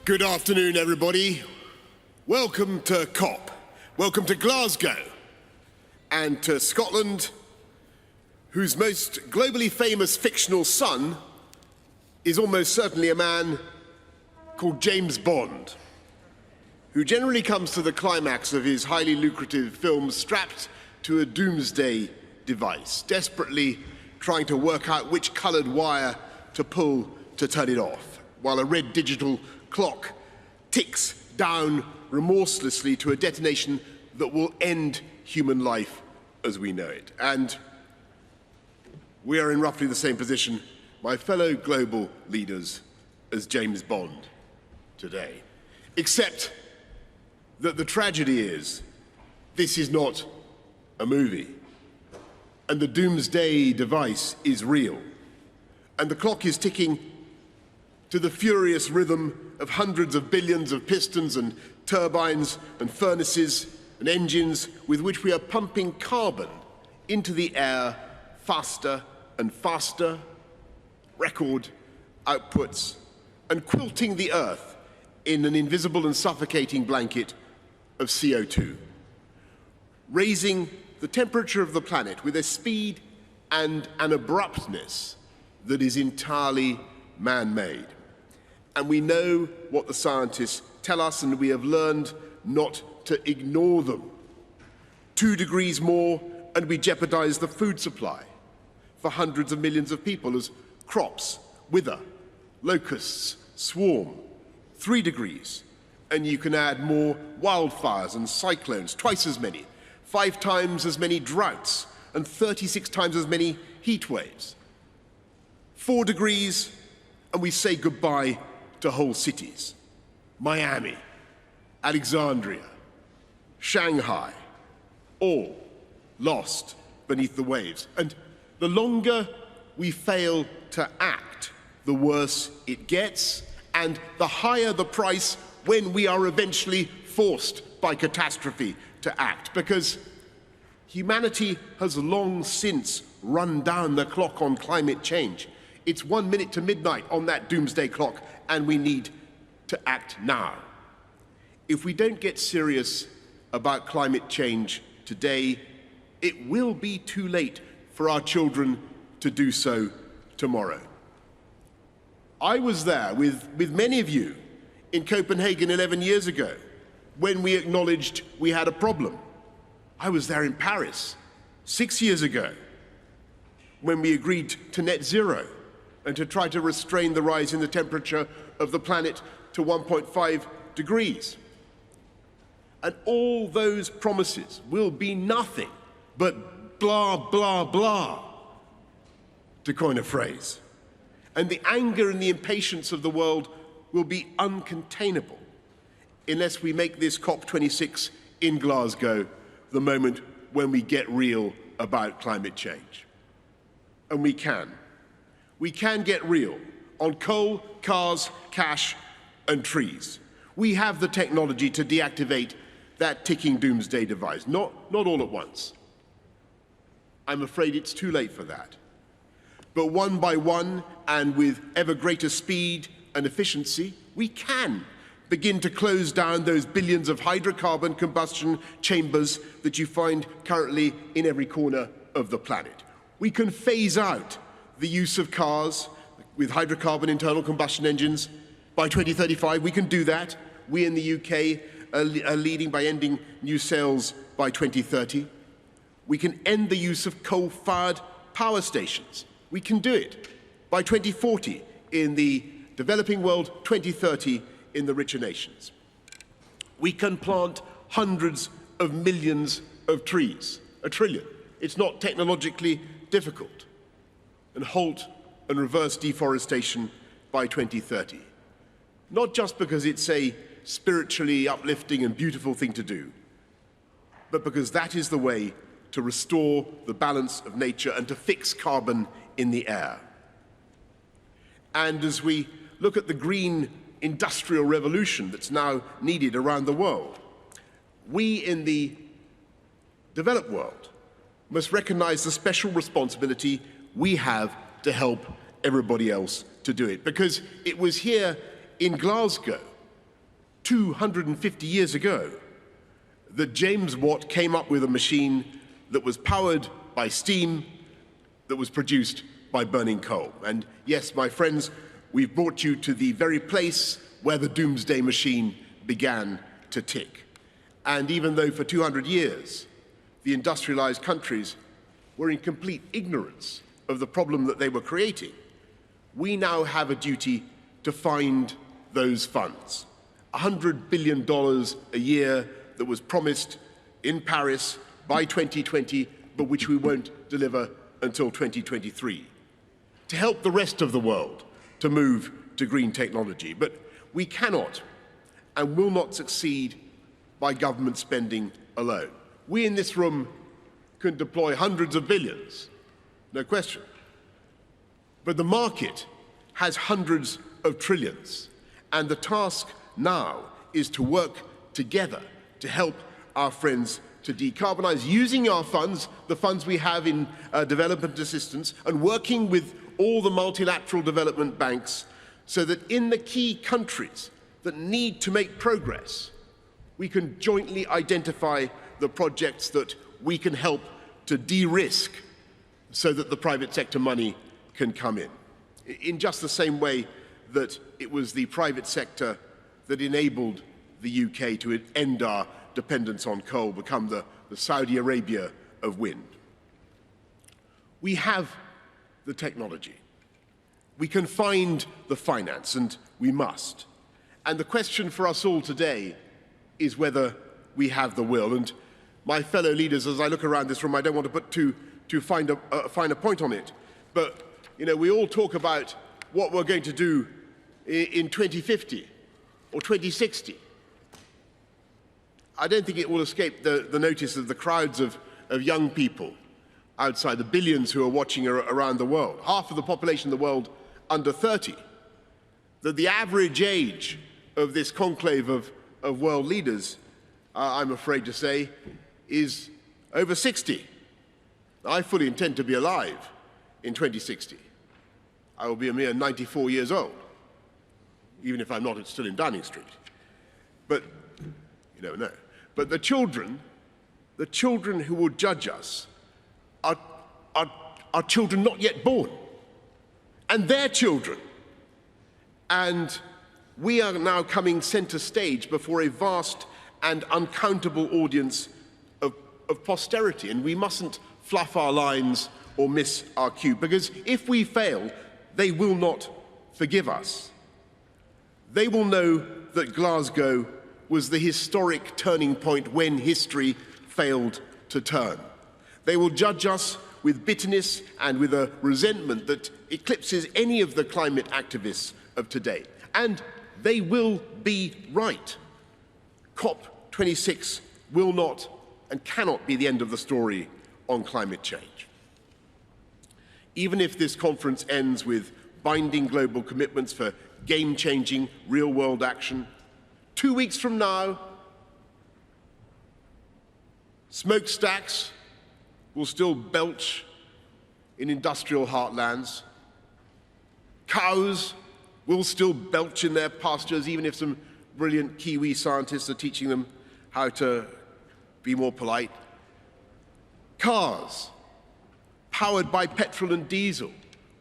Good afternoon, everybody. Welcome to COP. Welcome to Glasgow and to Scotland, whose most globally famous fictional son is almost certainly a man called James Bond, who generally comes to the climax of his highly lucrative films strapped to a doomsday device, desperately trying to work out which coloured wire to pull to turn it off, while a red digital clock ticks down remorselessly to a detonation that will end human life as we know it. And we are in roughly the same position, my fellow global leaders, as James Bond today. Except that the tragedy is, this is not a movie, and the doomsday device is real, and the clock is ticking to the furious rhythm of hundreds of billions of pistons and turbines and furnaces and engines with which we are pumping carbon into the air faster and faster, record outputs, and quilting the earth in an invisible and suffocating blanket of CO2, raising the temperature of the planet with a speed and an abruptness that is entirely man-made. And we know what the scientists tell us, and we have learned not to ignore them. 2 degrees more, and we jeopardize the food supply for hundreds of millions of people as crops wither, locusts swarm. 3 degrees, and you can add more wildfires and cyclones, twice as many, 5 times as many droughts, and 36 times as many heat waves. 4 degrees, and we say goodbye to whole cities. Miami, Alexandria, Shanghai, all lost beneath the waves. And the longer we fail to act, the worse it gets, and the higher the price when we are eventually forced by catastrophe to act. Because humanity has long since run down the clock on climate change. It's 1 minute to midnight on that doomsday clock, and we need to act now. If we don't get serious about climate change today, it will be too late for our children to do so tomorrow. I was there with many of you in Copenhagen 11 years ago when we acknowledged we had a problem. I was there in Paris 6 years ago when we agreed to net zero and to try to restrain the rise in the temperature of the planet to 1.5 degrees. And all those promises will be nothing but blah, blah, blah, to coin a phrase. And the anger and the impatience of the world will be uncontainable unless we make this COP26 in Glasgow the moment when we get real about climate change. And we can. We can get real on coal, cars, cash, and trees. We have the technology to deactivate that ticking doomsday device, not all at once. I'm afraid it's too late for that. But one by one, and with ever greater speed and efficiency, we can begin to close down those billions of hydrocarbon combustion chambers that you find currently in every corner of the planet. We can phase out the use of cars with hydrocarbon internal combustion engines. By 2035, we can do that. We in the UK are leading by ending new sales by 2030. We can end the use of coal-fired power stations. We can do it by 2040 in the developing world, 2030 in the richer nations. We can plant hundreds of millions of trees, 1 trillion. It's not technologically difficult. And halt and reverse deforestation by 2030. Not just because it's a spiritually uplifting and beautiful thing to do, but because that is the way to restore the balance of nature and to fix carbon in the air. And as we look at the green industrial revolution that's now needed around the world, we in the developed world must recognize the special responsibility we have to help everybody else to do it. Because it was here in Glasgow 250 years ago that James Watt came up with a machine that was powered by steam, that was produced by burning coal. And yes, my friends, we've brought you to the very place where the doomsday machine began to tick. And even though for 200 years the industrialized countries were in complete ignorance of the problem that they were creating, we now have a duty to find those funds. $100 billion a year that was promised in Paris by 2020, but which we won't deliver until 2023, to help the rest of the world to move to green technology. But we cannot and will not succeed by government spending alone. We in this room can deploy hundreds of billions, no question. But the market has hundreds of trillions, and the task now is to work together to help our friends to decarbonize, using our funds, the funds we have in development assistance, and working with all the multilateral development banks so that in the key countries that need to make progress, we can jointly identify the projects that we can help to de-risk so that the private sector money can come in just the same way that it was the private sector that enabled the UK to end our dependence on coal, become the Saudi Arabia of wind. We have the technology. We can find the finance, and we must. And the question for us all today is whether we have the will. And my fellow leaders, as I look around this room, I don't want to put too fine a point on it, but we all talk about what we're going to do in 2050 or 2060. I don't think it will escape the notice of the crowds of young people outside, the billions who are watching around the world, half of the population of the world under 30, that the average age of this conclave of world leaders, I'm afraid to say, is over 60. I fully intend to be alive in 2060. I will be a mere 94 years old, even if I'm not still in Downing Street. But you never know. But the children who will judge us are children not yet born, and their children. And we are now coming center stage before a vast and uncountable audience of posterity, and we mustn't fluff our lines or miss our cue, because if we fail, they will not forgive us. They will know that Glasgow was the historic turning point when history failed to turn. They will judge us with bitterness and with a resentment that eclipses any of the climate activists of today. And they will be right. COP26 will not and cannot be the end of the story on climate change. Even if this conference ends with binding global commitments for game-changing, real-world action, 2 weeks from now, smokestacks will still belch in industrial heartlands. Cows will still belch in their pastures, even if some brilliant Kiwi scientists are teaching them how to be more polite. Cars, powered by petrol and diesel,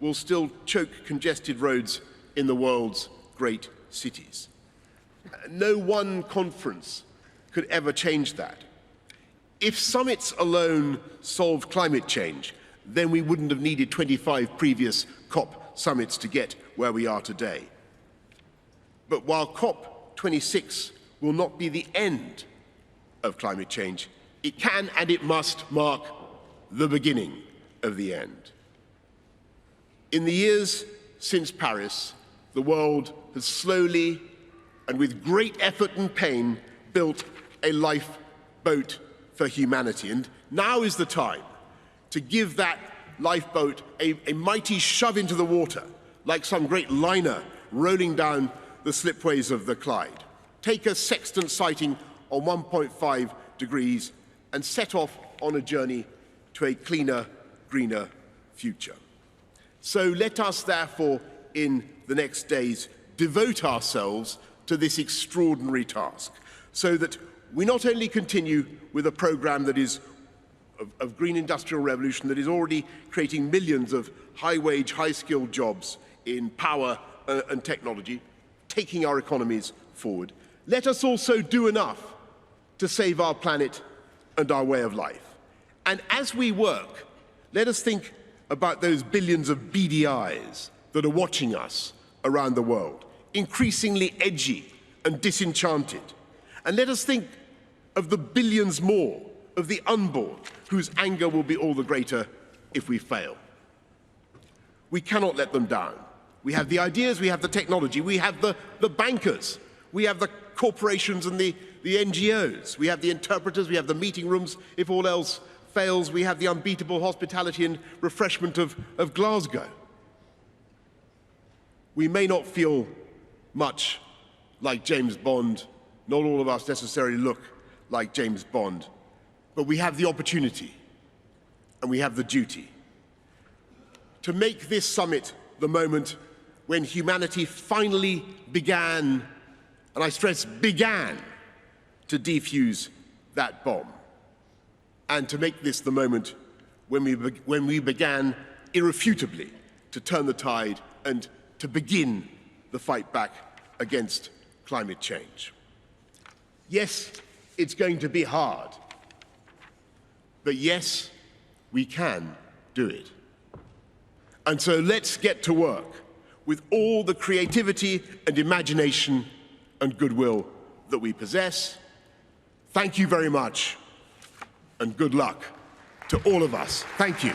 will still choke congested roads in the world's great cities. No one conference could ever change that. If summits alone solved climate change, then we wouldn't have needed 25 previous COP summits to get where we are today. But while COP26 will not be the end of climate change, it can and it must mark the beginning of the end. In the years since Paris, the world has slowly and with great effort and pain built a lifeboat for humanity. And now is the time to give that lifeboat a mighty shove into the water, like some great liner rolling down the slipways of the Clyde. Take a sextant sighting on 1.5 degrees and set off on a journey to a cleaner, greener future. So let us therefore, in the next days, devote ourselves to this extraordinary task, so that we not only continue with a programme that is of green industrial revolution that is already creating millions of high-wage, high-skilled jobs in power and technology, taking our economies forward. Let us also do enough to save our planet and our way of life. And as we work, let us think about those billions of beady eyes that are watching us around the world, increasingly edgy and disenchanted. And let us think of the billions more of the unborn, whose anger will be all the greater if we fail. We cannot let them down. We have the ideas, we have the technology, we have the bankers, we have the corporations and the NGOs, we have the interpreters, we have the meeting rooms. If all else fails, we have the unbeatable hospitality and refreshment of Glasgow. We may not feel much like James Bond, not all of us necessarily look like James Bond, but we have the opportunity and we have the duty to make this summit the moment when humanity finally began, and I stress began, to defuse that bomb, and to make this the moment when we began irrefutably to turn the tide and to begin the fight back against climate change. Yes, it's going to be hard, but yes, we can do it. And so let's get to work with all the creativity and imagination and goodwill that we possess. Thank you very much, and good luck to all of us. Thank you.